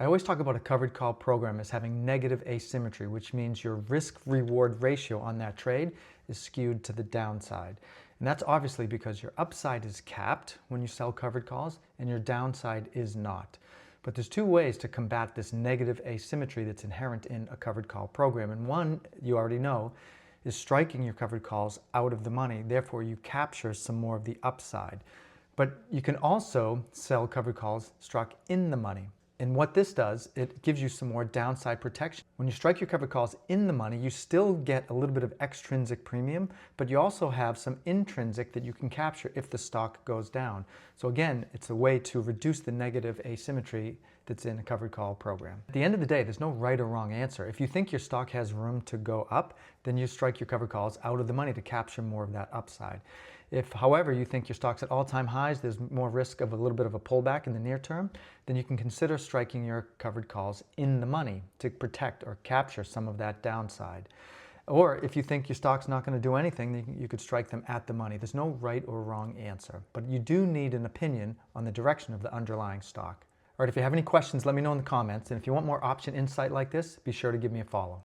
I always talk about a covered call program as having negative asymmetry, which means your risk-reward ratio on that trade is skewed to the downside. And that's obviously because your upside is capped when you sell covered calls and your downside is not. But there's two ways to combat this negative asymmetry that's inherent in a covered call program. And one, you already know, is striking your covered calls out of the money. Therefore, you capture some more of the upside. But you can also sell covered calls struck in the money. And what this does, it gives you some more downside protection. When you strike your covered calls in the money, you still get a little bit of extrinsic premium, but you also have some intrinsic that you can capture if the stock goes down. So again, it's a way to reduce the negative asymmetry that's in a covered call program. At the end of the day, there's no right or wrong answer. If you think your stock has room to go up, then you strike your covered calls out of the money to capture more of that upside. If, however, you think your stock's at all-time highs, there's more risk of a little bit of a pullback in the near term, then you can consider striking your covered calls in the money to protect or capture some of that downside. Or if you think your stock's not going to do anything, then you could strike them at the money. There's no right or wrong answer, but you do need an opinion on the direction of the underlying stock. All right, if you have any questions, let me know in the comments. And if you want more option insight like this, be sure to give me a follow.